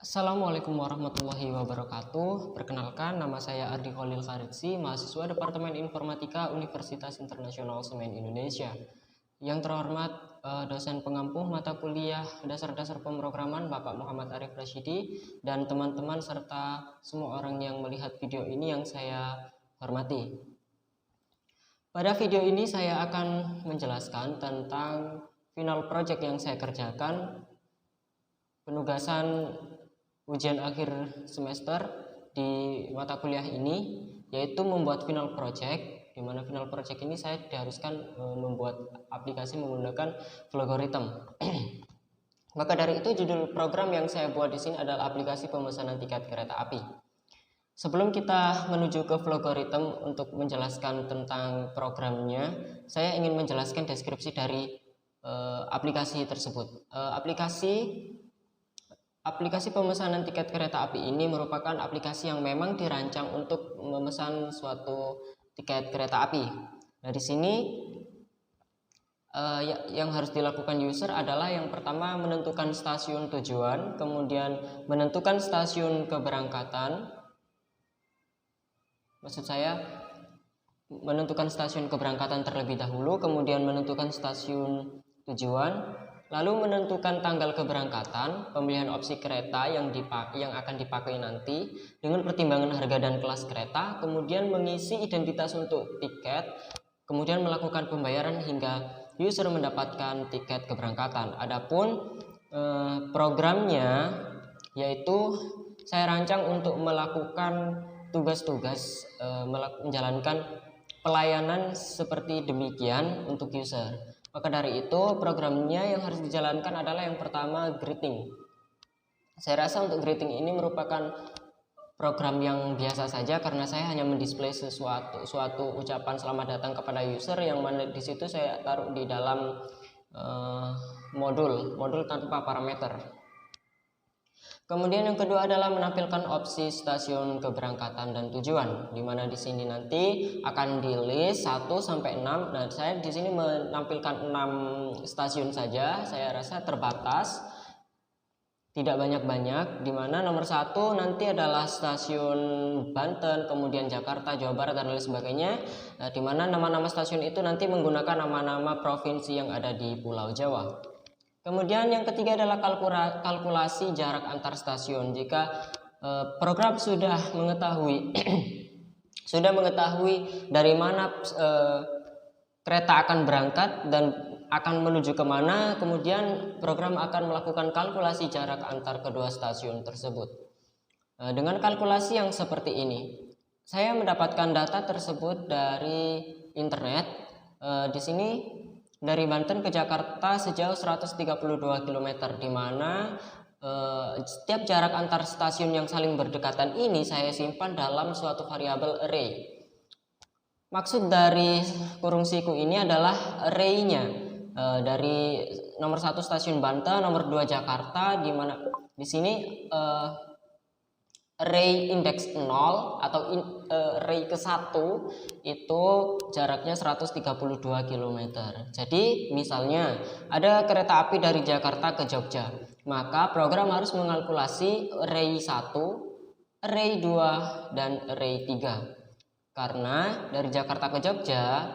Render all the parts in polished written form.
Assalamualaikum warahmatullahi wabarakatuh. Perkenalkan, nama saya Ardi Khalil Karitsi, mahasiswa Departemen Informatika Universitas Internasional Semen Indonesia. Yang terhormat dosen pengampu mata kuliah dasar-dasar pemrograman Bapak Muhammad Arif Rashidi dan teman-teman serta semua orang yang melihat video ini yang saya hormati. Pada video ini saya akan menjelaskan tentang final project yang saya kerjakan, penugasan ujian akhir semester di mata kuliah ini, yaitu membuat final project, di mana final project ini saya diharuskan membuat aplikasi menggunakan Vlogoritham. Maka dari itu judul program yang saya buat di sini adalah aplikasi pemesanan tiket kereta api. Sebelum kita menuju ke Vlogoritham untuk menjelaskan tentang programnya, saya ingin menjelaskan deskripsi dari aplikasi tersebut. Aplikasi pemesanan tiket kereta api ini merupakan aplikasi yang memang dirancang untuk memesan suatu tiket kereta api. Nah, di sini yang harus dilakukan user adalah yang pertama menentukan stasiun tujuan, kemudian menentukan stasiun keberangkatan. Maksud saya menentukan stasiun keberangkatan terlebih dahulu, kemudian menentukan stasiun tujuan, lalu menentukan tanggal keberangkatan, pemilihan opsi kereta yang akan dipakai nanti dengan pertimbangan harga dan kelas kereta, kemudian mengisi identitas untuk tiket, kemudian melakukan pembayaran hingga user mendapatkan tiket keberangkatan. Adapun programnya yaitu saya rancang untuk melakukan tugas-tugas menjalankan pelayanan seperti demikian untuk user. Maka dari itu programnya yang harus dijalankan adalah yang pertama greeting. Saya rasa untuk greeting ini merupakan program yang biasa saja karena saya hanya mendisplay suatu ucapan selamat datang kepada user yang mana di situ saya taruh di dalam modul tanpa parameter. Kemudian yang kedua adalah menampilkan opsi stasiun keberangkatan dan tujuan, di mana di sini nanti akan di list 1 sampai 6. Nah, saya di sini menampilkan 6 stasiun saja. Saya rasa terbatas, tidak banyak-banyak, di mana nomor 1 nanti adalah stasiun Banten, kemudian Jakarta, Jawa Barat dan lain sebagainya. Nah, di mana nama-nama stasiun itu nanti menggunakan nama-nama provinsi yang ada di Pulau Jawa. Kemudian yang ketiga adalah kalkulasi jarak antar stasiun. Jika program sudah mengetahui dari mana kereta akan berangkat dan akan menuju kemana, kemudian program akan melakukan kalkulasi jarak antar kedua stasiun tersebut. Dengan kalkulasi yang seperti ini, saya mendapatkan data tersebut dari internet. Di sini dari Banten ke Jakarta sejauh 132 km, di mana setiap jarak antar stasiun yang saling berdekatan ini saya simpan dalam suatu variabel array. Maksud dari kurung siku ini adalah array-nya dari nomor 1 stasiun Banten, nomor 2 Jakarta, di mana di sini array indeks 0 atau array ke-1 itu jaraknya 132 km. Jadi misalnya ada kereta api dari Jakarta ke Jogja, maka program harus mengalkulasi array 1, array 2, dan array 3. Karena dari Jakarta ke Jogja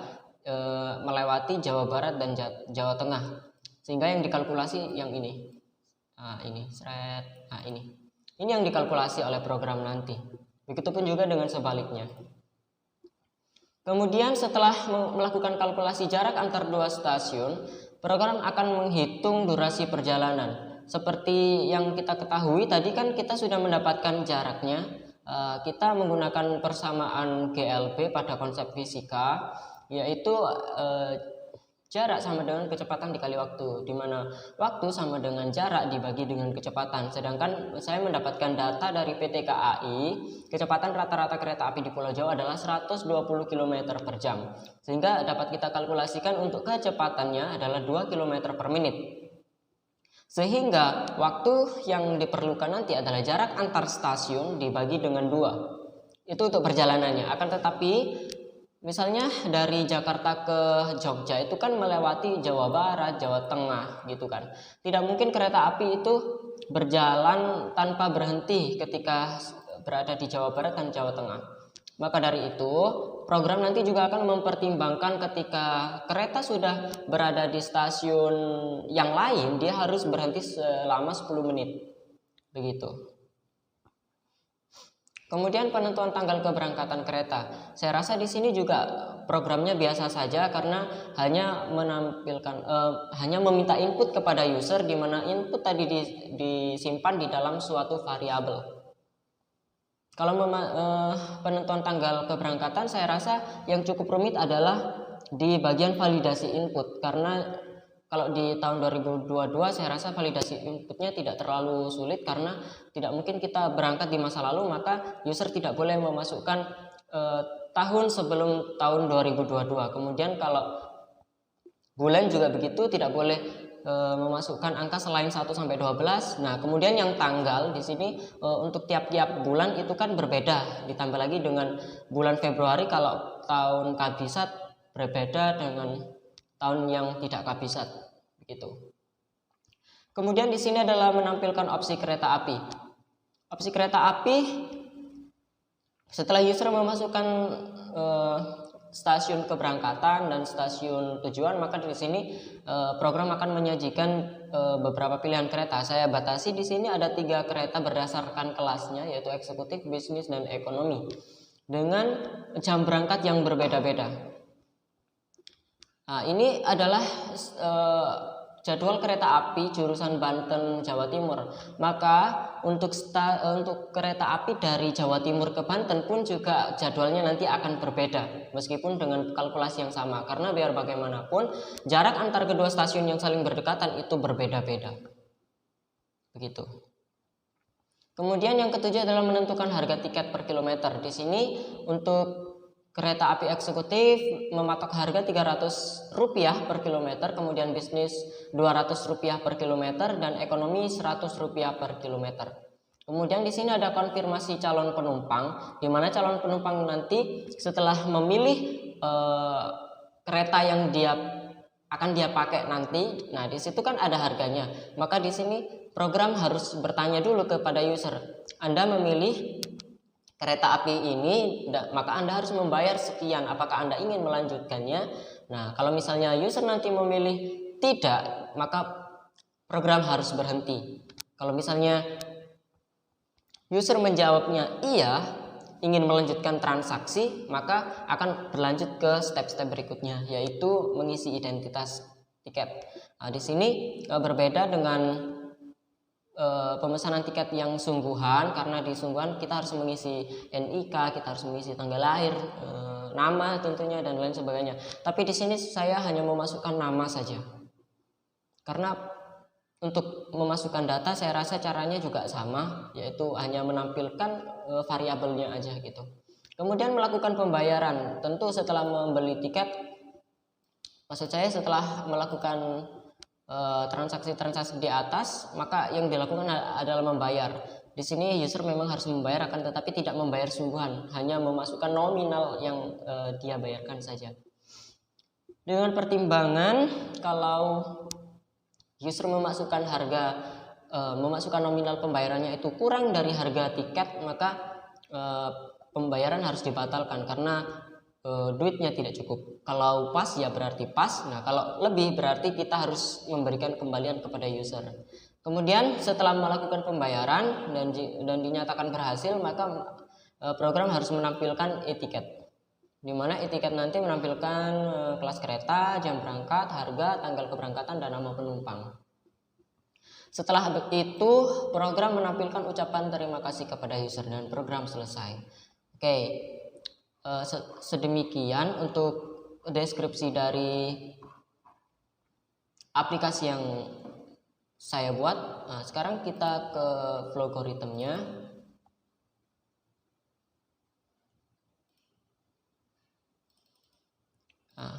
melewati Jawa Barat dan Jawa Tengah, sehingga yang dikalkulasi yang ini. Ini yang dikalkulasi oleh program nanti. Begitupun juga dengan sebaliknya. Kemudian setelah melakukan kalkulasi jarak antar dua stasiun, program akan menghitung durasi perjalanan. Seperti yang kita ketahui tadi kan kita sudah mendapatkan jaraknya. Kita menggunakan persamaan GLB pada konsep fisika, yaitu jarak sama dengan kecepatan dikali waktu, di mana waktu sama dengan jarak dibagi dengan kecepatan. Sedangkan saya mendapatkan data dari PT KAI, kecepatan rata-rata kereta api di Pulau Jawa adalah 120 km per jam. Sehingga dapat kita kalkulasikan untuk kecepatannya adalah 2 km per menit. Sehingga waktu yang diperlukan nanti adalah jarak antar stasiun dibagi dengan 2. Itu untuk perjalanannya. Akan tetapi misalnya dari Jakarta ke Jogja itu kan melewati Jawa Barat, Jawa Tengah gitu kan. Tidak mungkin kereta api itu berjalan tanpa berhenti ketika berada di Jawa Barat dan Jawa Tengah. Maka dari itu, program nanti juga akan mempertimbangkan ketika kereta sudah berada di stasiun yang lain, dia harus berhenti selama 10 menit. Begitu. Kemudian penentuan tanggal keberangkatan kereta. Saya rasa di sini juga programnya biasa saja karena hanya meminta input kepada user, di mana input tadi disimpan di dalam suatu variabel. Kalau penentuan tanggal keberangkatan, saya rasa yang cukup rumit adalah di bagian validasi input, karena kalau di tahun 2022 saya rasa validasi inputnya tidak terlalu sulit, karena tidak mungkin kita berangkat di masa lalu, maka user tidak boleh memasukkan tahun sebelum tahun 2022. Kemudian kalau bulan juga begitu, tidak boleh memasukkan angka selain 1 sampai 12. Nah, kemudian yang tanggal di sini untuk tiap-tiap bulan itu kan berbeda. Ditambah lagi dengan bulan Februari, kalau tahun kabisat berbeda dengan tahun yang tidak kabisat, begitu. Kemudian di sini adalah menampilkan opsi kereta api. Opsi kereta api, setelah user memasukkan stasiun keberangkatan dan stasiun tujuan, maka di sini program akan menyajikan beberapa pilihan kereta. Saya batasi di sini ada 3 kereta berdasarkan kelasnya, yaitu eksekutif, bisnis, dan ekonomi, dengan jam berangkat yang berbeda-beda. Nah, ini adalah jadwal kereta api jurusan Banten Jawa Timur. Maka untuk kereta api dari Jawa Timur ke Banten pun juga jadwalnya nanti akan berbeda, meskipun dengan kalkulasi yang sama, karena biar bagaimanapun jarak antar kedua stasiun yang saling berdekatan itu berbeda-beda. Begitu. Kemudian yang ketujuh adalah menentukan harga tiket per kilometer. Di sini untuk kereta api eksekutif mematok harga Rp300 per kilometer, kemudian bisnis Rp200 per kilometer, dan ekonomi Rp100 per kilometer. Kemudian di sini ada konfirmasi calon penumpang, di mana calon penumpang nanti setelah memilih kereta yang akan dia pakai nanti, nah di situ kan ada harganya. Maka di sini program harus bertanya dulu kepada user, Anda memilih kereta api ini, maka Anda harus membayar sekian, apakah Anda ingin melanjutkannya? Nah, kalau misalnya user nanti memilih tidak, maka program harus berhenti. Kalau misalnya user menjawabnya iya, ingin melanjutkan transaksi, maka akan berlanjut ke step-step berikutnya, yaitu mengisi identitas tiket. Nah, di sini berbeda dengan pemesanan tiket yang sungguhan, karena di sungguhan kita harus mengisi NIK, kita harus mengisi tanggal lahir, nama tentunya, dan lain sebagainya. Tapi di sini saya hanya memasukkan nama saja, karena untuk memasukkan data saya rasa caranya juga sama, yaitu hanya menampilkan variabelnya aja gitu. Kemudian melakukan pembayaran, tentu setelah membeli tiket, maksud saya setelah melakukan transaksi-transaksi di atas, maka yang dilakukan adalah membayar. Di sini user memang harus membayar, akan tetapi tidak membayar sungguhan, hanya memasukkan nominal yang dia bayarkan saja. Dengan pertimbangan kalau user memasukkan memasukkan nominal pembayarannya itu kurang dari harga tiket, maka pembayaran harus dibatalkan karena duitnya tidak cukup. Kalau pas ya berarti pas. Nah, kalau lebih berarti kita harus memberikan kembalian kepada user. Kemudian setelah melakukan pembayaran dan dinyatakan berhasil, maka program harus menampilkan e-tiket, di mana e-tiket nanti menampilkan kelas kereta, jam berangkat, harga, tanggal keberangkatan, dan nama penumpang. Setelah itu program menampilkan ucapan terima kasih kepada user dan program selesai. Oke. Sedemikian untuk deskripsi dari aplikasi yang saya buat. Nah, sekarang kita ke Flowgoritmnya. Nah,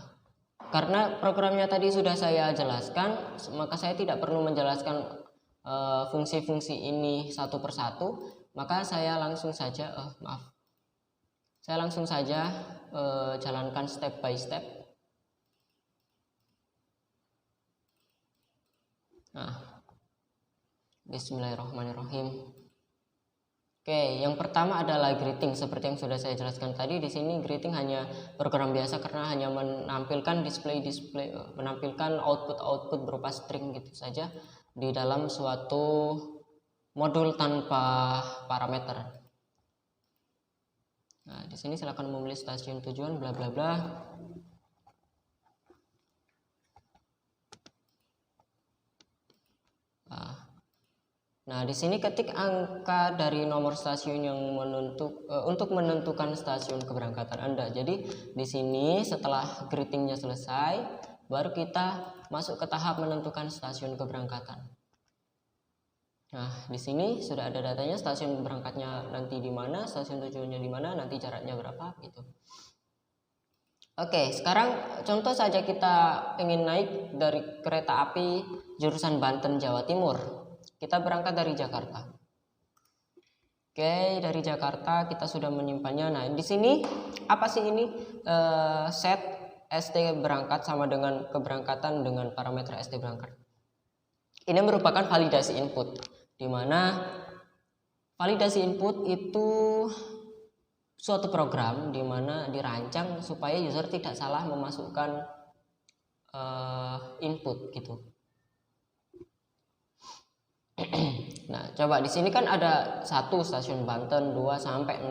karena programnya tadi sudah saya jelaskan, maka saya tidak perlu menjelaskan fungsi-fungsi ini satu persatu, maka saya langsung saja jalankan step by step. Nah, Bismillahirrahmanirrahim. Oke, yang pertama adalah greeting. Seperti yang sudah saya jelaskan tadi, di sini greeting hanya program biasa karena hanya menampilkan menampilkan output berupa string gitu saja di dalam suatu modul tanpa parameter. Nah, di sini silakan memilih stasiun tujuan bla bla bla. Nah, di sini ketik angka dari nomor stasiun yang untuk menentukan stasiun keberangkatan Anda. Jadi, di sini setelah greetingnya selesai, baru kita masuk ke tahap menentukan stasiun keberangkatan. Nah, di sini sudah ada datanya, stasiun berangkatnya nanti di mana, stasiun tujuannya di mana, nanti jaraknya berapa gitu. Oke, sekarang contoh saja kita ingin naik dari kereta api jurusan Banten Jawa Timur. Kita berangkat dari Jakarta. Oke, dari Jakarta kita sudah menyimpannya. Nah, di sini apa sih ini? Set ST berangkat sama dengan keberangkatan dengan parameter ST berangkat. Ini merupakan validasi input, di mana validasi input itu suatu program di mana dirancang supaya user tidak salah memasukkan input gitu. Nah, coba di sini kan ada 1 stasiun Banten, 2 sampai 6.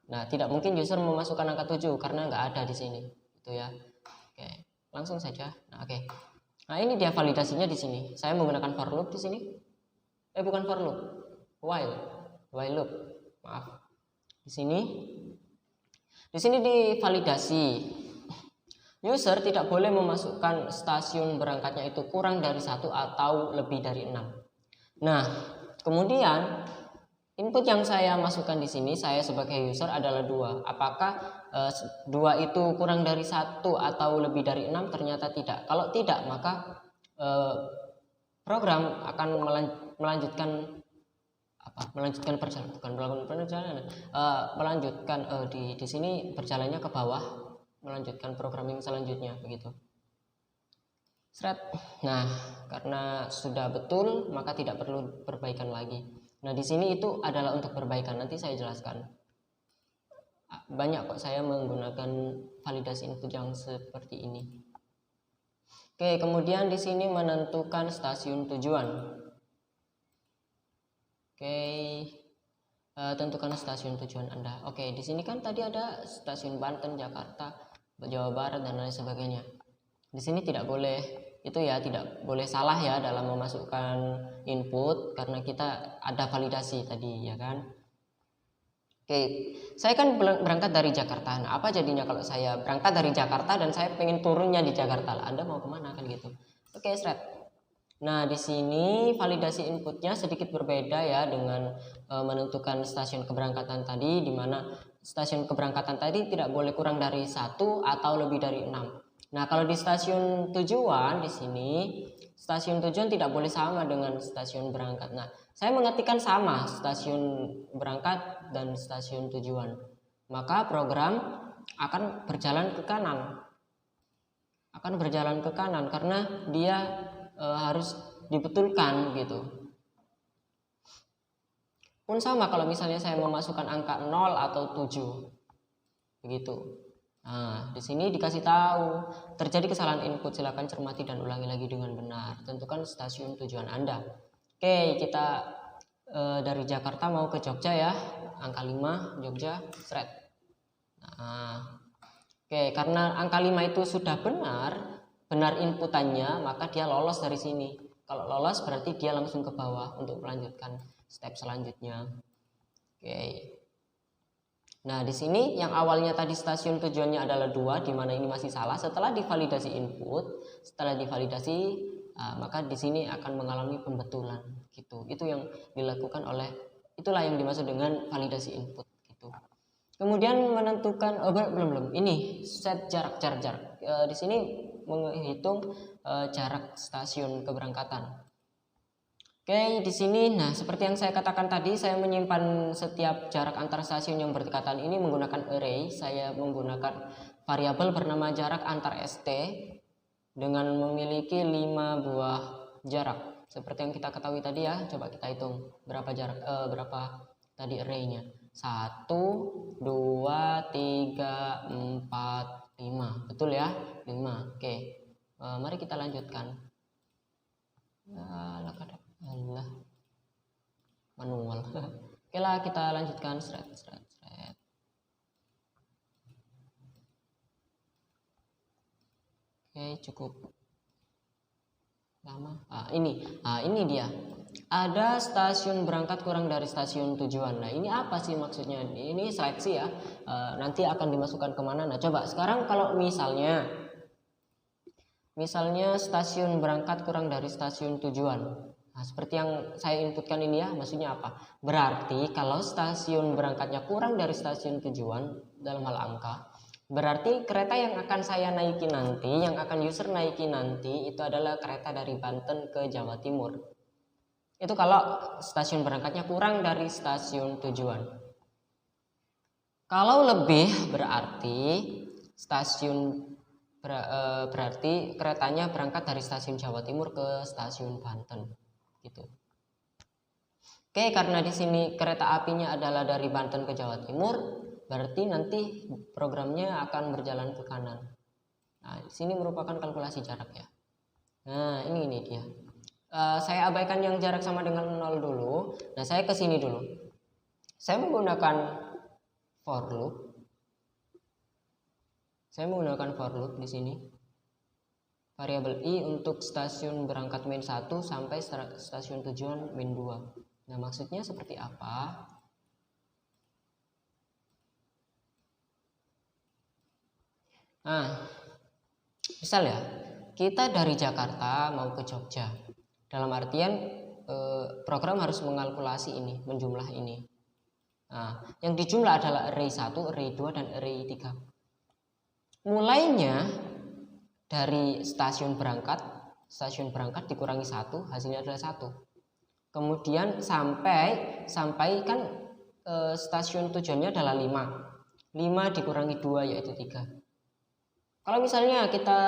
Nah, tidak mungkin user memasukkan angka 7 karena nggak ada di sini, gitu ya. Oke, langsung saja. Nah, oke. Nah, ini dia validasinya di sini. Saya menggunakan for loop di sini. Bukan for loop, while loop. Maaf. Di sini divalidasi. User tidak boleh memasukkan stasiun berangkatnya itu kurang dari 1 atau lebih dari 6. Nah, kemudian input yang saya masukkan di sini, saya sebagai user adalah 2. Apakah 2 itu kurang dari 1 atau lebih dari 6? Ternyata tidak. Kalau tidak, maka program akan melanjutkan perjalanan, melanjutkan di sini berjalannya ke bawah, melanjutkan programming selanjutnya begitu. Nah, karena sudah betul maka tidak perlu perbaikan lagi. Nah, di sini itu adalah untuk perbaikan, nanti saya jelaskan. Banyak kok saya menggunakan validasi input yang seperti ini. Oke, kemudian di sini menentukan stasiun tujuan. Oke, tentukan stasiun tujuan Anda. Oke, di sini kan tadi ada stasiun Banten, Jakarta, Jawa Barat dan lain sebagainya. Di sini tidak boleh salah ya dalam memasukkan input karena kita ada validasi tadi ya kan. Oke, saya kan berangkat dari Jakarta. Nah, apa jadinya kalau saya berangkat dari Jakarta dan saya pengen turunnya di Jakarta? Anda mau kemana kan gitu. Oke, Nah, di sini validasi inputnya sedikit berbeda ya dengan menentukan stasiun keberangkatan tadi, di mana stasiun keberangkatan tadi tidak boleh kurang dari 1 atau lebih dari 6. Nah, kalau di stasiun tujuan di sini, stasiun tujuan tidak boleh sama dengan stasiun berangkat. Nah, saya mengetikkan sama stasiun berangkat dan stasiun tujuan. Maka program akan berjalan ke kanan. Karena dia harus dibetulkan gitu. Pun sama kalau misalnya saya memasukkan angka 0 atau 7. Begitu. Nah, di sini dikasih tahu terjadi kesalahan input, silakan cermati dan ulangi lagi dengan benar. Tentukan stasiun tujuan Anda. Oke, kita dari Jakarta mau ke Jogja ya. Angka 5 Jogja, Nah, oke, karena angka 5 itu sudah benar inputannya, maka dia lolos dari sini. Kalau lolos berarti dia langsung ke bawah untuk melanjutkan step selanjutnya. Oke. Nah, di sini yang awalnya tadi stasiun tujuannya adalah 2, di mana ini masih salah. Setelah divalidasi input, maka di sini akan mengalami pembetulan gitu. Itu yang dilakukan itulah yang dimaksud dengan validasi input gitu. Kemudian menentukan belum. Ini set jarak. Di sini menghitung jarak stasiun keberangkatan. Oke, di sini, nah seperti yang saya katakan tadi, saya menyimpan setiap jarak antar stasiun yang berdekatan ini menggunakan array. Saya menggunakan variabel bernama jarak antar ST dengan memiliki 5 buah jarak. seperti yang kita ketahui tadi ya. Coba kita hitung berapa jarak berapa tadi array-nya. 1 2 3 4 5. Betul ya? 5. Oke. Mari kita lanjutkan. Allah manual. Oke lah, kita lanjutkan thread. Oke, cukup lama. Ini dia. Ada stasiun berangkat kurang dari stasiun tujuan. Nah, ini apa sih maksudnya? Ini seleksi ya. Nanti akan dimasukkan kemana? Nah, coba sekarang kalau misalnya stasiun berangkat kurang dari stasiun tujuan. Nah, seperti yang saya inputkan ini ya, maksudnya apa? Berarti kalau stasiun berangkatnya kurang dari stasiun tujuan dalam hal angka, berarti kereta yang akan saya naiki nanti, yang akan user naiki nanti itu adalah kereta dari Banten ke Jawa Timur. Itu kalau stasiun berangkatnya kurang dari stasiun tujuan. Kalau lebih berarti keretanya berangkat dari stasiun Jawa Timur ke stasiun Banten gitu. Oke, karena di sini kereta apinya adalah dari Banten ke Jawa Timur, berarti nanti programnya akan berjalan ke kanan. Nah, di sini merupakan kalkulasi jarak ya. Nah, ini dia. Saya abaikan yang jarak sama dengan 0 dulu. Nah, saya ke sini dulu. Saya menggunakan for loop. Di sini. Variabel i untuk stasiun berangkat min 1 sampai stasiun tujuan min 2. Nah, maksudnya seperti apa? Nah, misal ya, kita dari Jakarta mau ke Jogja. Dalam artian program harus mengalkulasi ini, menjumlah ini. Nah, yang dijumlah adalah array 1, array 2, dan array 3. Mulainya dari stasiun berangkat dikurangi 1, hasilnya adalah 1. Kemudian sampai kan stasiun tujuannya adalah 5. 5 dikurangi 2 yaitu 3. Kalau misalnya kita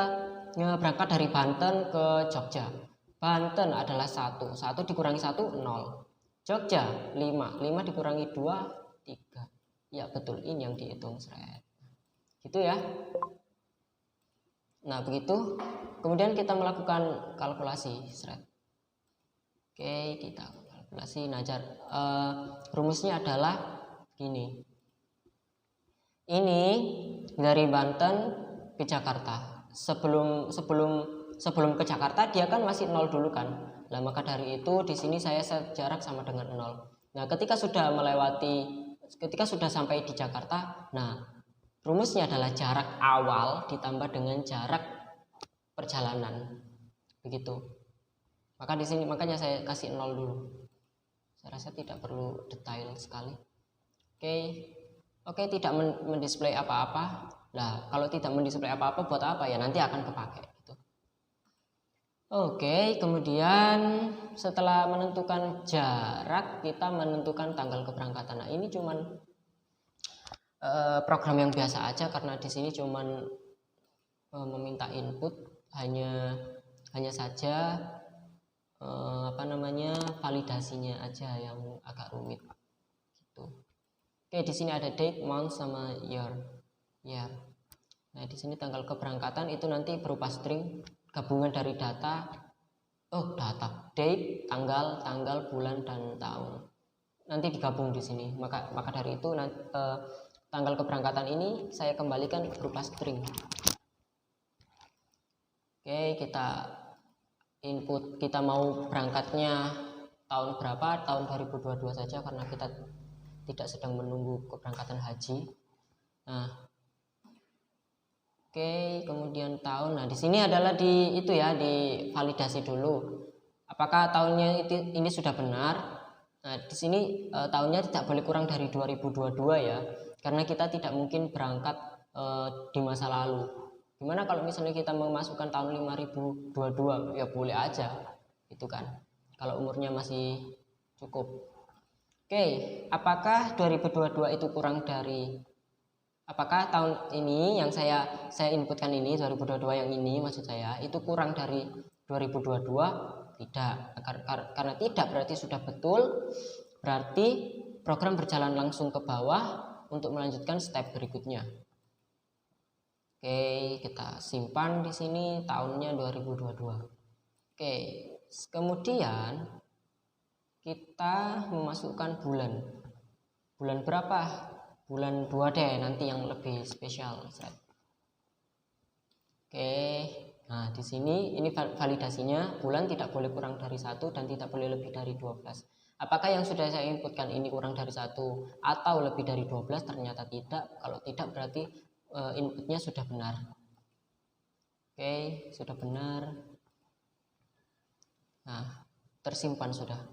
berangkat dari Banten ke Jogja, Banten adalah 1 dikurangi 1, 0. Jogja 5 dikurangi 2, 3. Ya betul, ini yang dihitung thread. Gitu ya. Nah, begitu. Kemudian kita melakukan kalkulasi thread. Oke, kita kalkulasi. Nah, rumusnya adalah gini. Ini dari Banten ke Jakarta. Sebelum ke Jakarta dia kan masih 0 dulu kan. Nah, maka dari itu di sini saya set jarak sama dengan 0. Nah, ketika sudah sampai di Jakarta, nah rumusnya adalah jarak awal ditambah dengan jarak perjalanan. Begitu. Maka di sini makanya saya kasih 0 dulu. Saya rasa tidak perlu detail sekali. Oke, tidak mendisplay apa-apa. Nah, kalau tidak mendisplay apa-apa buat apa ya? Nanti akan kepake gitu. Oke, kemudian setelah menentukan jarak, kita menentukan tanggal keberangkatan. Nah, ini cuman program yang biasa aja karena di sini cuman meminta input hanya saja validasinya aja yang agak rumit gitu. Oke, di sini ada date, month sama year. Nah, di sini tanggal keberangkatan itu nanti berupa string gabungan dari data, date, tanggal, bulan, dan tahun. Nanti digabung di sini. Maka dari itu tanggal keberangkatan ini saya kembalikan berupa string. Oke, kita input, kita mau berangkatnya tahun berapa, tahun 2022 saja karena kita tidak sedang menunggu keberangkatan haji. Nah, oke, kemudian tahun. Nah, di sini adalah di validasi dulu. Apakah tahunnya ini sudah benar? Nah, di sini tahunnya tidak boleh kurang dari 2022 ya, karena kita tidak mungkin berangkat di masa lalu. Gimana kalau misalnya kita memasukkan tahun 5022? Ya boleh aja, itu kan. Kalau umurnya masih cukup. Oke, apakah 2022 itu kurang dari, apakah tahun ini yang saya inputkan ini 2022 yang ini maksud saya itu kurang dari 2022? Tidak. Karena tidak berarti sudah betul. Berarti program berjalan langsung ke bawah untuk melanjutkan step berikutnya. Oke, kita simpan di sini tahunnya 2022. Oke, kemudian kita memasukkan bulan. Bulan berapa? Bulan 2 deh, nanti yang lebih spesial. Oke, nah di sini ini validasinya, bulan tidak boleh kurang dari 1 dan tidak boleh lebih dari 12. Apakah yang sudah saya inputkan ini kurang dari 1 atau lebih dari 12? Ternyata tidak. Kalau tidak berarti inputnya sudah benar. Oke, sudah benar. Nah, tersimpan sudah.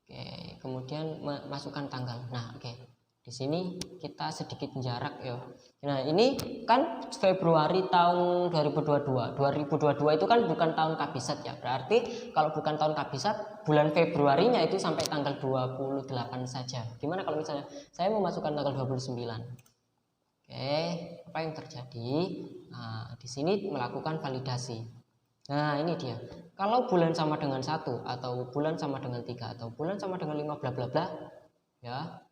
Oke, kemudian masukkan tanggal. Nah, oke. Di sini kita sedikit jarak ya. Nah, ini kan Februari tahun 2022. 2022 itu kan bukan tahun kabisat ya. Berarti kalau bukan tahun kabisat, bulan Februarinya itu sampai tanggal 28 saja. Gimana kalau misalnya saya memasukkan tanggal 29? Oke, apa yang terjadi? Nah, di sini melakukan validasi. Nah, ini dia. Kalau bulan sama dengan 1 atau bulan sama dengan 3 atau bulan sama dengan 5 bla bla bla ya.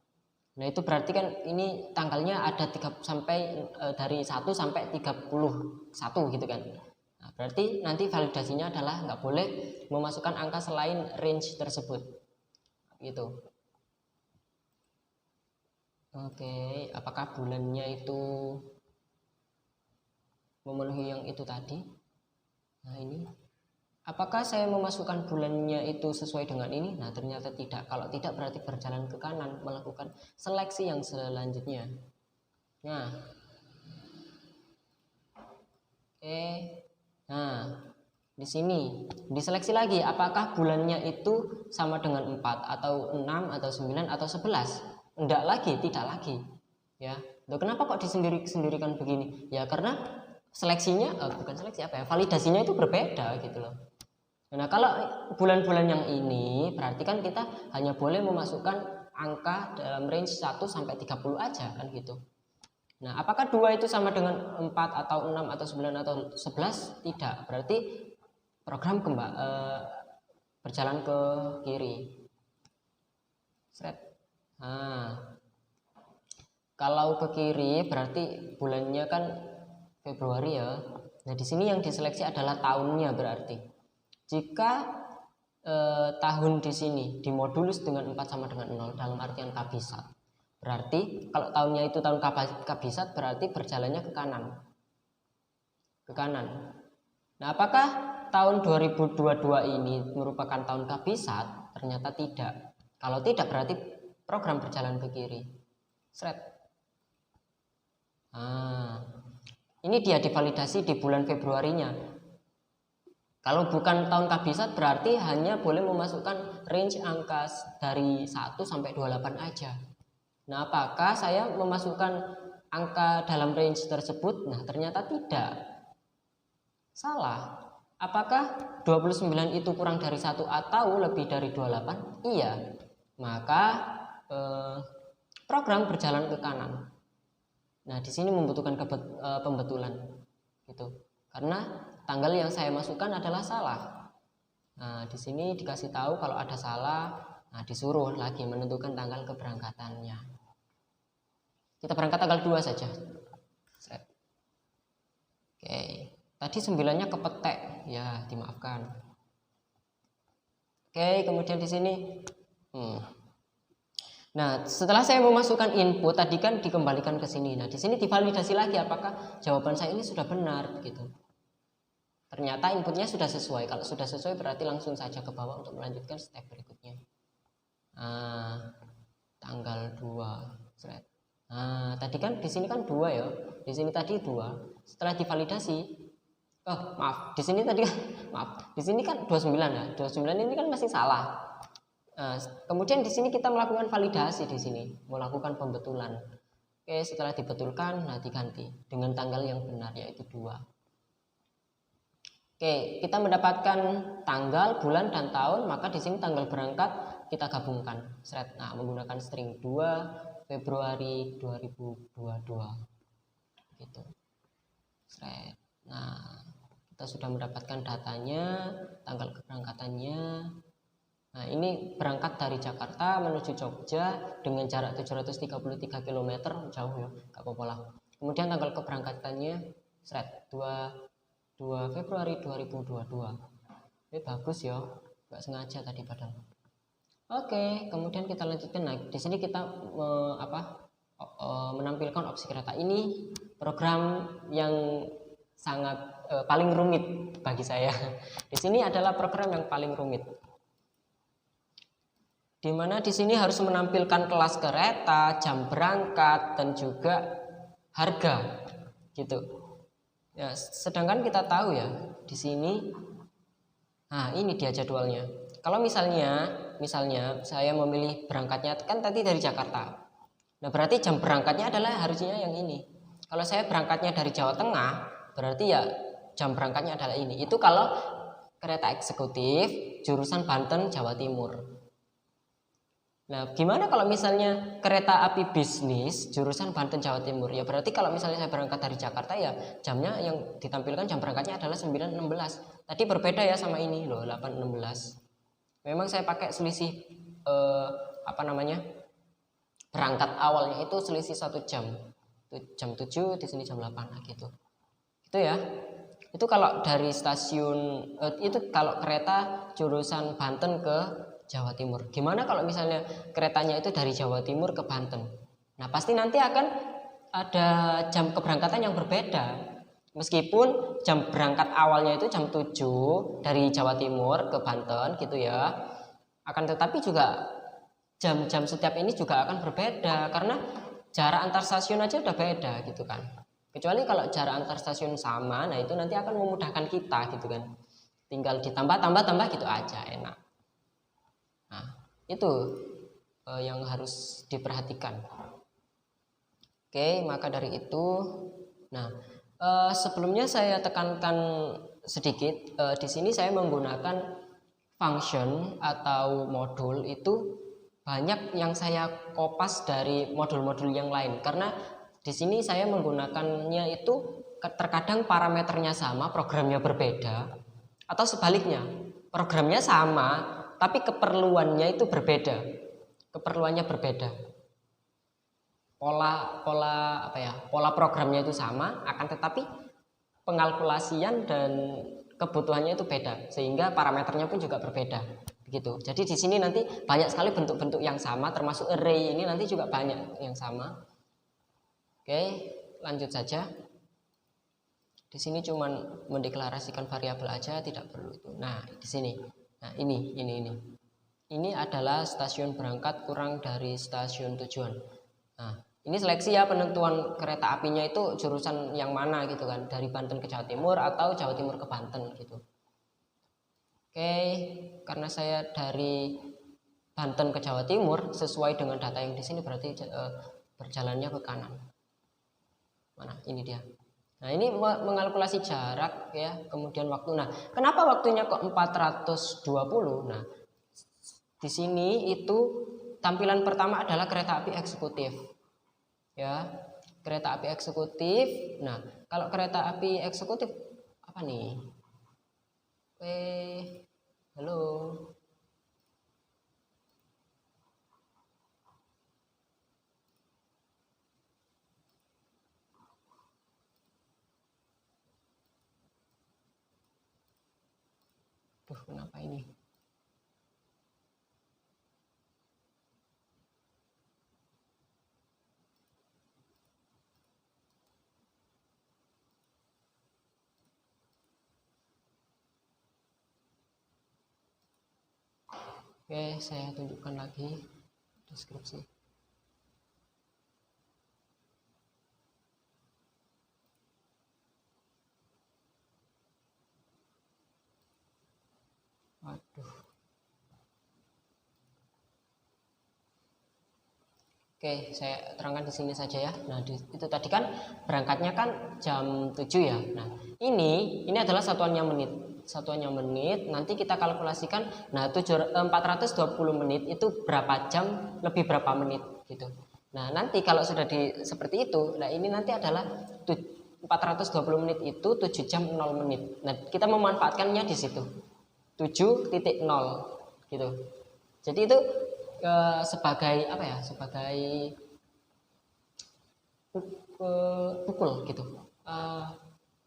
Nah, itu berarti kan ini tanggalnya ada 3 sampai dari 1 sampai 31 gitu kan. Nah, berarti nanti validasinya adalah nggak boleh memasukkan angka selain range tersebut. Gitu. Oke, apakah bulannya itu memenuhi yang itu tadi? Nah, ini. Apakah saya memasukkan bulannya itu sesuai dengan ini? Nah, ternyata tidak. Kalau tidak berarti berjalan ke kanan, melakukan seleksi yang selanjutnya. Nah. Oke. Nah, di sini diseleksi lagi apakah bulannya itu sama dengan 4 atau 6 atau 9 atau 11? Enggak lagi, tidak lagi. Ya. Loh, kenapa kok disendirikan begini? Ya karena seleksinya bukan seleksi apa ya? Validasinya itu berbeda gitu loh. Nah, kalau bulan-bulan yang ini berarti kan kita hanya boleh memasukkan angka dalam range 1 sampai 30 aja kan gitu. Nah, apakah 2 itu sama dengan 4 atau 6 atau 9 atau 11? Tidak. Berarti program berjalan ke kiri. Nah, kalau ke kiri berarti bulannya kan Februari ya. Nah, di sini yang diseleksi adalah tahunnya berarti. Jika tahun di sini dimodulus dengan 4 sama dengan 0 dalam artian kabisat. Berarti kalau tahunnya itu tahun kabisat berarti berjalannya ke kanan. Ke kanan. Nah, apakah tahun 2022 ini merupakan tahun kabisat? Ternyata tidak. Kalau tidak berarti program berjalan ke kiri. Nah, ini dia divalidasi di bulan Februarinya. Kalau bukan tahun kabisat berarti hanya boleh memasukkan range angka dari 1 sampai 28 aja. Nah, apakah saya memasukkan angka dalam range tersebut? Nah, ternyata tidak. Salah. Apakah 29 itu kurang dari 1 atau lebih dari 28? Iya. Maka program berjalan ke kanan. Nah, di sini membutuhkan pembetulan gitu. Karena tanggal yang saya masukkan adalah salah. Nah, di sini dikasih tahu kalau ada salah, nah disuruh lagi menentukan tanggal keberangkatannya. Kita berangkat tanggal 2 saja. Oke. Tadi 9-nya kepetek, ya dimaafkan. Oke, kemudian di sini Nah, setelah saya memasukkan input tadi kan dikembalikan ke sini. Nah, di sini divalidasi lagi apakah jawaban saya ini sudah benar gitu. Ternyata inputnya sudah sesuai. Kalau sudah sesuai berarti langsung saja ke bawah untuk melanjutkan step berikutnya. Nah, tanggal 2. Nah, tadi kan di sini kan 2 ya. Di sini tadi 2. Setelah divalidasi, maaf, di sini tadi kan di sini kan 29 ya. 29 ini kan masih salah. Nah, kemudian di sini kita melakukan validasi di sini, melakukan pembetulan. Oke, setelah dibetulkan, nah diganti dengan tanggal yang benar yaitu 2. Oke, kita mendapatkan tanggal, bulan, dan tahun, maka di sini tanggal berangkat kita gabungkan. Nah, menggunakan string 2 Februari 2022. Gitu. Nah, Kita sudah mendapatkan datanya, tanggal keberangkatannya. Nah, ini berangkat dari Jakarta menuju Jogja dengan jarak 733 km, jauh ya, gak apa-apa lah. Kemudian tanggal keberangkatannya 2 Februari 2022. Ini bagus ya, gak sengaja tadi padahal. Oke, kemudian kita lanjutkan. Nah, di sini kita menampilkan opsi kereta. Ini program yang sangat paling rumit bagi saya. Di sini adalah program yang paling rumit. Dimana di sini harus menampilkan kelas kereta, jam berangkat, dan juga harga, gitu. Ya, sedangkan kita tahu ya di sini, nah ini dia jadwalnya. Kalau misalnya saya memilih berangkatnya kan tadi dari Jakarta, nah berarti jam berangkatnya adalah harusnya yang ini. Kalau saya berangkatnya dari Jawa Tengah, berarti ya jam berangkatnya adalah ini. Itu kalau kereta eksekutif jurusan Banten Jawa Timur. Nah, gimana kalau misalnya kereta api bisnis jurusan Banten Jawa Timur? Ya berarti kalau misalnya saya berangkat dari Jakarta ya jamnya yang ditampilkan jam berangkatnya adalah 9.16. Tadi berbeda ya sama ini loh, 8.16. Memang saya pakai selisih berangkat awalnya itu selisih 1 jam. Jam 7 di sini jam 8 gitu. Itu ya. Itu kalau dari stasiun itu kalau kereta jurusan Banten ke Jawa Timur. Gimana kalau misalnya keretanya itu dari Jawa Timur ke Banten? Nah, pasti nanti akan ada jam keberangkatan yang berbeda. Meskipun jam berangkat awalnya itu jam 7 dari Jawa Timur ke Banten gitu ya. Akan tetapi juga jam-jam setiap ini juga akan berbeda karena jarak antar stasiun aja udah beda gitu kan. Kecuali kalau jarak antar stasiun sama, nah itu nanti akan memudahkan kita gitu kan. Tinggal ditambah gitu aja, enak. Nah, itu yang harus diperhatikan. Oke, maka dari itu, nah sebelumnya saya tekankan sedikit. Di sini saya menggunakan function atau modul itu banyak yang saya kopas dari modul-modul yang lain karena di sini saya menggunakannya itu terkadang parameternya sama, programnya berbeda, atau sebaliknya programnya sama tapi keperluannya itu berbeda. Keperluannya berbeda. Pola programnya itu sama, akan tetapi pengalkulasian dan kebutuhannya itu beda, sehingga parameternya pun juga berbeda. Begitu. Jadi di sini nanti banyak sekali bentuk-bentuk yang sama, termasuk array ini nanti juga banyak yang sama. Oke, lanjut saja. Di sini cuma mendeklarasikan variabel aja, tidak perlu itu. Nah, di sini. Nah, ini adalah stasiun berangkat kurang dari stasiun tujuan. Nah, ini seleksi ya penentuan kereta apinya itu jurusan yang mana gitu kan, dari Banten ke Jawa Timur atau Jawa Timur ke Banten gitu. Oke, karena saya dari Banten ke Jawa Timur sesuai dengan data yang di sini berarti berjalannya ke kanan. Mana? Ini dia. Nah, ini mengalkulasi jarak ya, kemudian waktu. Nah, kenapa waktunya kok 420? Nah, di sini itu tampilan pertama adalah kereta api eksekutif. Ya, kereta api eksekutif. Nah, kalau kereta api eksekutif apa nih? Halo. Kenapa ini? Oke, saya tunjukkan lagi deskripsi. Waduh. Oke, saya terangkan di sini saja ya. Nah, itu tadi kan berangkatnya kan jam 7 ya. Nah, ini adalah satuannya menit. Satuannya menit, nanti kita kalkulasikan. Nah, 420 menit itu berapa jam lebih berapa menit gitu. Nah, nanti kalau sudah seperti itu, nah ini nanti adalah 420 420 menit itu 7 jam 0 menit. Nah, kita memanfaatkannya di situ. 7.0 gitu. Jadi itu sebagai apa ya? Sebagai pukul gitu.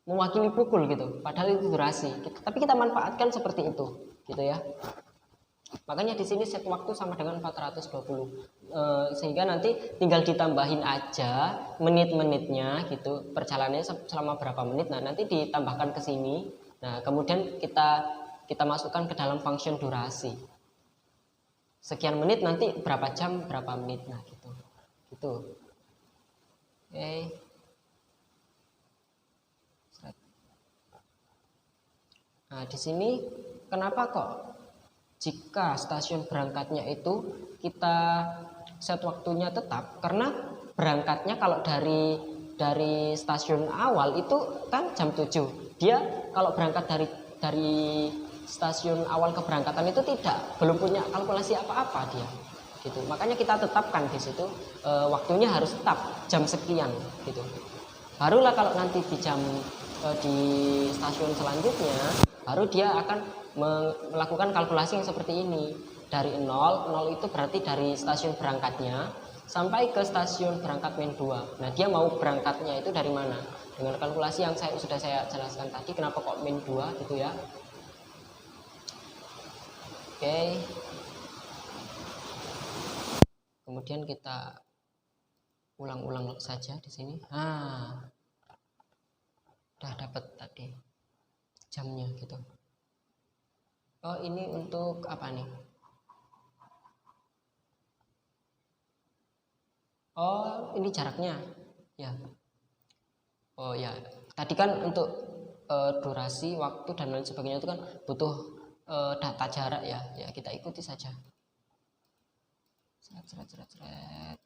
Mewakili pukul gitu. Padahal itu durasi. Tapi kita manfaatkan seperti itu, gitu ya. Makanya di sini set waktu sama dengan 420. Sehingga nanti tinggal ditambahin aja menit-menitnya gitu. Perjalanannya selama berapa menit. Nah, nanti ditambahkan ke sini. Nah, kemudian kita masukkan ke dalam function durasi. Sekian menit nanti berapa jam, berapa menit. Nah, gitu. Gitu. Oke. Nah, di sini kenapa kok jika stasiun berangkatnya itu kita set waktunya tetap, karena berangkatnya kalau dari stasiun awal itu kan jam 7. Dia kalau berangkat dari stasiun awal keberangkatan itu belum punya kalkulasi apa-apa dia. Gitu. Makanya kita tetapkan di situ waktunya harus tetap jam sekian gitu. Barulah kalau nanti di stasiun selanjutnya baru dia akan melakukan kalkulasi yang seperti ini. Dari 0 itu berarti dari stasiun berangkatnya sampai ke stasiun berangkat min 2. Nah, dia mau berangkatnya itu dari mana? Dengan kalkulasi yang sudah saya jelaskan tadi, kenapa kok min 2 gitu ya. Oke. Kemudian kita ulang-ulang saja di sini. Udah dapat tadi jamnya gitu. Oh, ini untuk apa nih? Oh, ini jaraknya ya. Oh ya, tadi kan untuk durasi, waktu dan lain sebagainya itu kan butuh data jarak ya. Ya, kita ikuti saja. Seret.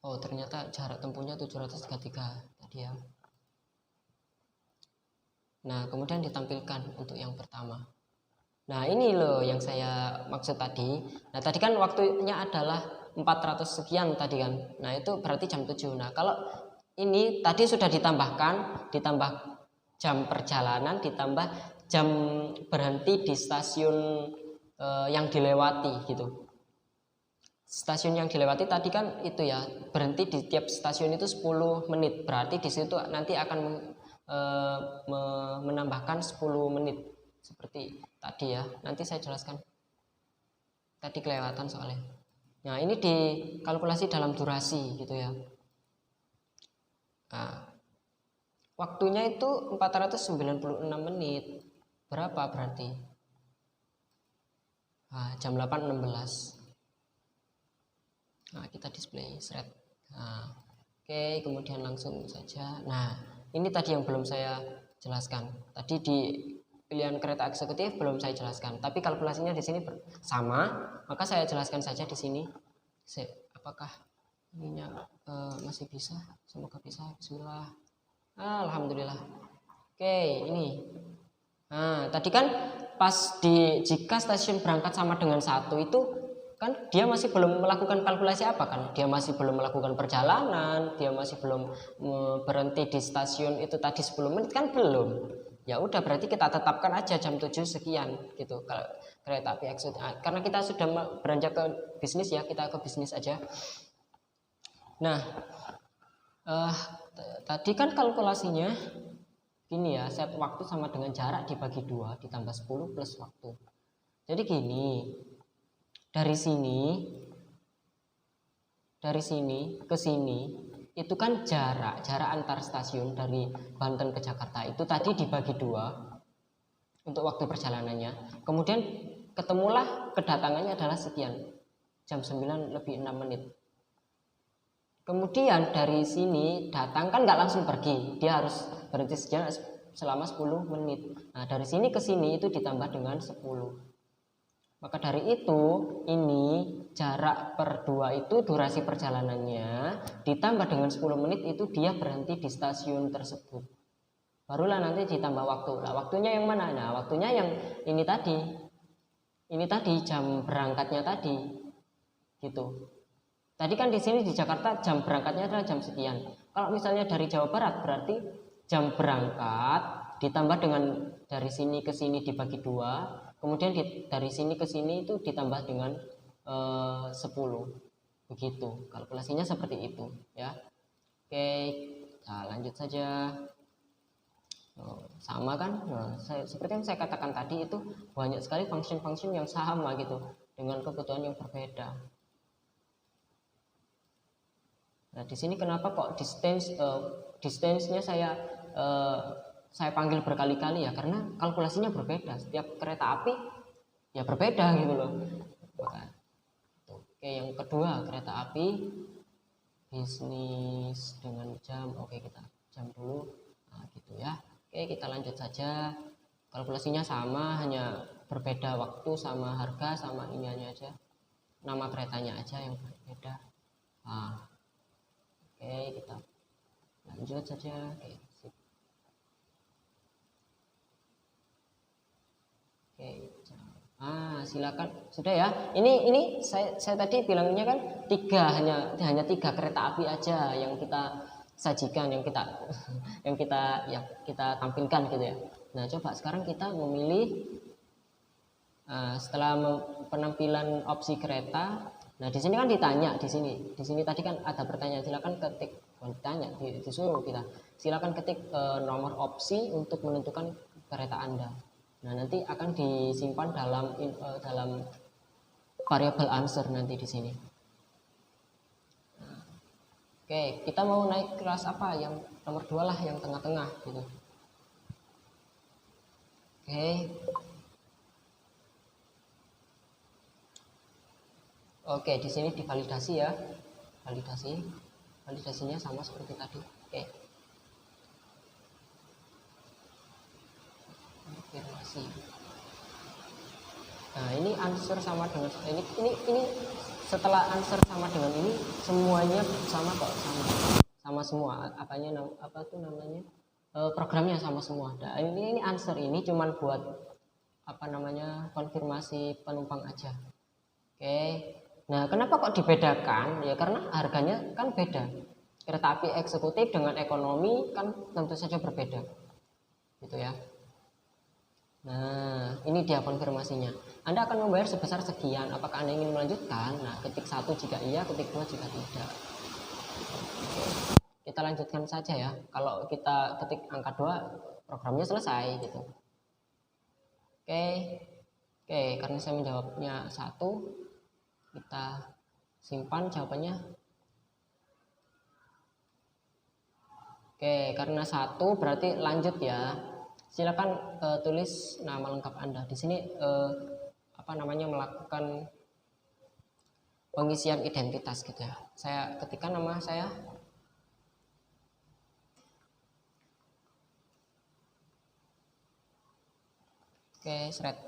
Oh, ternyata jarak tempuhnya 733 tadi ya. Nah, kemudian ditampilkan untuk yang pertama. Nah, ini loh yang saya maksud tadi. Nah, tadi kan waktunya adalah 400 sekian tadi kan. Nah, itu berarti jam 7. Nah, kalau ini tadi sudah ditambah jam perjalanan, ditambah jam berhenti di stasiun yang dilewati gitu. Stasiun yang dilewati tadi kan itu ya, berhenti di tiap stasiun itu 10 menit. Berarti di situ nanti akan menambahkan 10 menit seperti tadi ya. Nanti saya jelaskan. Tadi kelewatan soalnya. Nah, ini dikalkulasi dalam durasi gitu ya. Nah, waktunya itu 496 menit. Berapa berarti? Jam 8.16. Nah, kita display thread. Nah, oke, kemudian langsung saja. Nah, ini tadi yang belum saya jelaskan. Tadi di pilihan kereta eksekutif belum saya jelaskan, tapi kalkulasinya di sini sama, maka saya jelaskan saja di sini. Apakah ininya masih bisa? Semoga bisa. Bismillah. Alhamdulillah. Oke, ini. Nah, tadi kan pas jika stasiun berangkat sama dengan 1 itu kan dia masih belum melakukan kalkulasi apa kan, dia masih belum melakukan perjalanan, dia masih belum berhenti di stasiun itu tadi 10 menit kan belum. Ya udah, berarti kita tetapkan aja jam 7 sekian gitu kalau kereta api eksekutif. Karena kita sudah beranjak ke bisnis ya, kita ke bisnis aja. Nah, tadi kan kalkulasinya gini ya, set waktu sama dengan jarak dibagi 2 ditambah 10 plus waktu. Jadi gini, dari sini ke sini itu kan jarak antar stasiun dari Banten ke Jakarta itu tadi dibagi 2 untuk waktu perjalanannya. Kemudian ketemulah kedatangannya adalah sekian, jam 9 lebih 6 menit. Kemudian dari sini datang kan nggak langsung pergi, dia harus berhenti sekian selama 10 menit. Nah, dari sini ke sini itu ditambah dengan 10. Maka dari itu, ini jarak per 2 itu durasi perjalanannya ditambah dengan 10 menit itu dia berhenti di stasiun tersebut. Barulah nanti ditambah waktu. Nah, waktunya yang mana? Nah, waktunya yang ini tadi. Ini tadi jam berangkatnya tadi. gitu. Tadi kan di sini di Jakarta jam berangkatnya adalah jam sekian. Kalau misalnya dari Jawa Barat berarti jam berangkat ditambah dengan dari sini ke sini dibagi 2, kemudian dari sini ke sini itu ditambah dengan 10. Begitu. Kalkulasinya seperti itu ya. Oke, nah lanjut saja. Sama kan? Nah, seperti yang saya katakan tadi itu banyak sekali function-function yang sama gitu dengan kebutuhan yang berbeda. Nah, di sini kenapa kok distance-nya saya panggil berkali-kali ya, karena kalkulasinya berbeda. Setiap kereta api ya berbeda gitu loh. Oke, yang kedua kereta api bisnis dengan jam. Oke, kita jam dulu. Nah, gitu ya. Oke, kita lanjut saja. Kalkulasinya sama, hanya berbeda waktu sama harga sama ininya aja. Nama keretanya aja yang berbeda. Nah, oke, kita lanjut saja. Oke, sip. Oke, silakan. Sudah ya. Ini saya tadi bilangnya kan hanya tiga kereta api aja yang kita sajikan, yang kita tampilkan gitu ya. Nah, coba sekarang kita memilih setelah penampilan opsi kereta. Nah, di sini kan ditanya, di sini tadi kan ada pertanyaan, silakan ketik, ditanya, disuruh kita, silakan ketik nomor opsi untuk menentukan kereta Anda. Nah, nanti akan disimpan dalam variabel answer nanti di sini. Oke, kita mau naik kelas apa? Yang nomor 2 lah, yang tengah-tengah gitu. Oke. Oke, di sini divalidasi ya. Validasinya sama seperti tadi. Oke. Konfirmasi. Nah, ini answer sama dengan ini setelah answer sama dengan ini semuanya sama kok, sama semua. Programnya sama semua. Nah, ini answer ini cuman buat konfirmasi penumpang aja. Oke. Nah, kenapa kok dibedakan? Ya karena harganya kan beda. Kereta api eksekutif dengan ekonomi kan tentu saja berbeda. Gitu ya. Nah, ini dia konfirmasinya. Anda akan membayar sebesar sekian. Apakah Anda ingin melanjutkan? Nah, ketik 1 jika iya, ketik 2 jika tidak. Oke. Kita lanjutkan saja ya. Kalau kita ketik angka 2, programnya selesai gitu. Oke, karena saya menjawabnya 1, kita simpan jawabannya. Oke, karena 1 berarti lanjut ya. Silakan tulis nama lengkap Anda. Di sini melakukan pengisian identitas gitu ya. Saya ketikkan nama saya. Oke, seret.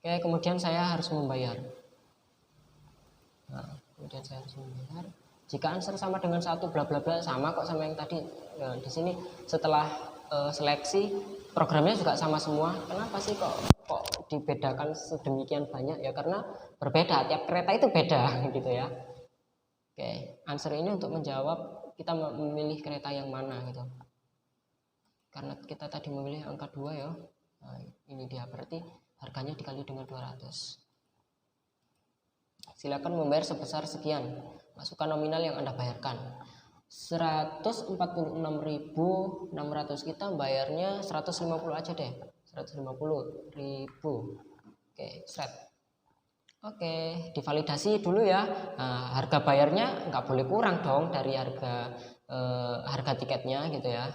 Oke, kemudian saya harus membayar. Nah, kemudian saya harus membayar. Jika answer sama dengan 1 bla bla bla, sama kok sama yang tadi. Nah, di sini setelah seleksi programnya juga sama semua. Kenapa sih kok dibedakan sedemikian banyak? Ya karena berbeda, tiap kereta itu beda gitu ya. Oke, answer ini untuk menjawab kita memilih kereta yang mana gitu. Karena kita tadi memilih angka 2 ya. Nah, ini dia berarti harganya dikali dengan 200. Silakan membayar sebesar sekian. Masukkan nominal yang Anda bayarkan. 146.600, kita bayarnya 150 aja deh. 150.000. Oke, seret. Oke, divalidasi dulu ya. Nah, harga bayarnya nggak boleh kurang dong dari harga tiketnya gitu ya.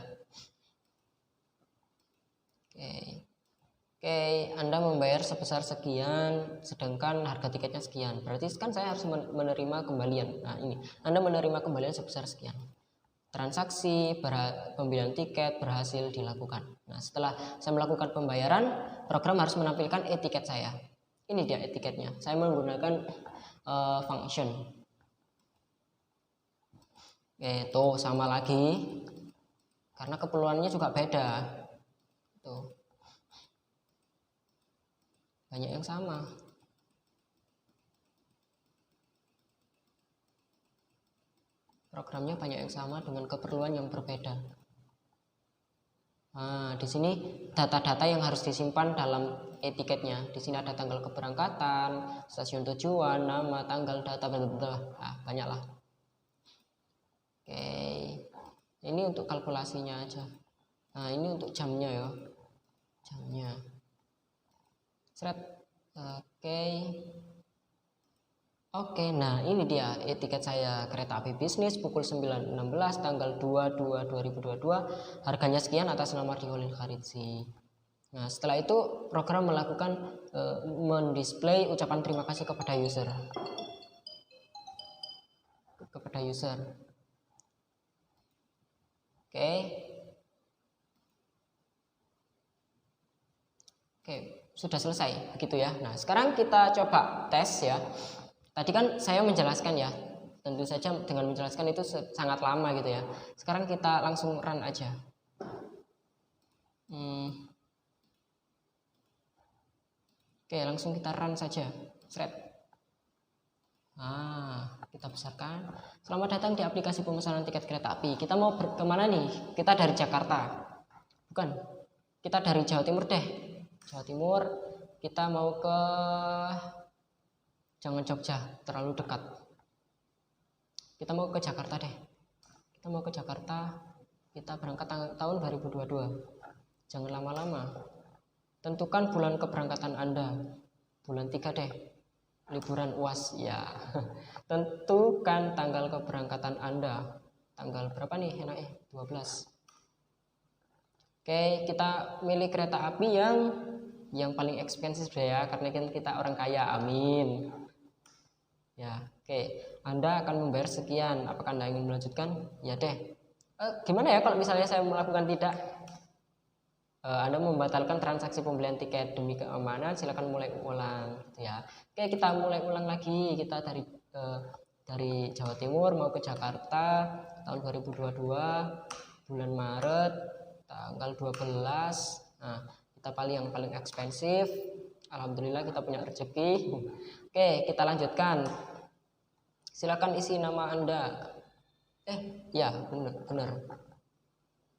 Oke, Anda membayar sebesar sekian, sedangkan harga tiketnya sekian. Berarti kan saya harus menerima kembalian. Nah, ini Anda menerima kembalian sebesar sekian. Transaksi pembelian tiket berhasil dilakukan. Nah, setelah saya melakukan pembayaran, program harus menampilkan e-tiket saya. Ini dia e-tiketnya. Saya menggunakan function. Oke, tuh sama lagi. Karena keperluannya juga beda. Tuh. Banyak yang sama. Programnya banyak yang sama dengan keperluan yang berbeda. Nah, di sini data-data yang harus disimpan dalam etiketnya. Di sini ada tanggal keberangkatan, stasiun tujuan, nama, tanggal, data, nah, banyak lah. Oke, ini untuk kalkulasinya aja. Nah, ini untuk jamnya ya, jamnya. Seret. Oke, nah ini dia etiket saya, kereta api bisnis pukul 9.16 tanggal 2/2/2022, harganya sekian atas nama Riholil Kharitzi. Nah, setelah itu program melakukan mendisplay ucapan terima kasih kepada user. Oke, sudah selesai begitu ya. Nah, sekarang kita coba tes ya. Tadi kan saya menjelaskan ya, tentu saja dengan menjelaskan itu sangat lama gitu ya. Sekarang kita langsung run aja. Oke, langsung kita run saja. Thread. Nah, kita besarkan. Selamat datang di aplikasi pemesanan tiket kereta api. Kita mau kemana nih? Kita dari Jakarta. Bukan, kita dari Jawa Timur deh. Jawa Timur, kita mau ke jangan Jogja, terlalu dekat. Kita mau ke Jakarta deh. Kita mau ke Jakarta. Kita berangkat tahun 2022. Jangan lama-lama. Tentukan bulan keberangkatan Anda. Bulan 3 deh. Liburan UAS ya. Tentukan tanggal keberangkatan Anda. Tanggal berapa nih enaknya? 12. Oke, kita milih kereta api yang paling ekspensif ya, karena kita orang kaya. Amin. Ya, oke. Anda akan membayar sekian. Apakah Anda ingin melanjutkan? Ya deh. Gimana ya kalau misalnya saya melakukan tidak? Anda membatalkan transaksi pembelian tiket demi keamanan. Silakan mulai ulang. Gitu ya. Oke, kita mulai ulang lagi. Kita dari Jawa Timur mau ke Jakarta tahun 2022 bulan Maret tanggal 12. Nah, kita pilih yang paling ekspensif. Alhamdulillah kita punya rezeki. Oke, kita lanjutkan. Silakan isi nama Anda. Ya, benar.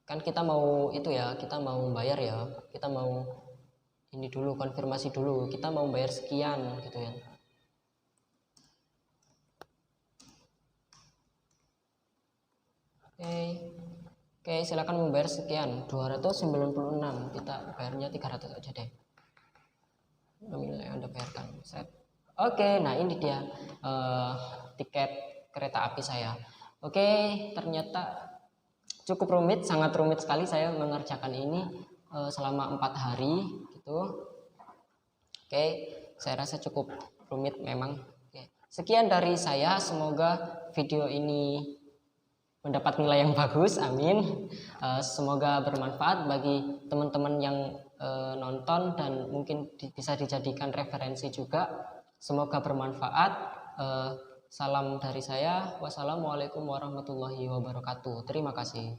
Kan kita mau itu ya, kita mau bayar ya. Kita mau ini dulu, konfirmasi dulu. Kita mau bayar sekian gitu ya. Oke, silakan membayar sekian. 296. Kita bayarnya 300 aja deh. Nominal yang Anda bayarkan. Set. Oke, nah ini dia tiket kereta api saya. Oke, ternyata cukup rumit, sangat rumit sekali saya mengerjakan ini selama 4 hari gitu. Oke, saya rasa cukup rumit memang. Oke. Sekian dari saya, semoga video ini mendapat nilai yang bagus, amin. Semoga bermanfaat bagi teman-teman yang nonton dan mungkin bisa dijadikan referensi juga. Semoga bermanfaat. Salam dari saya. Wassalamualaikum warahmatullahi wabarakatuh. Terima kasih.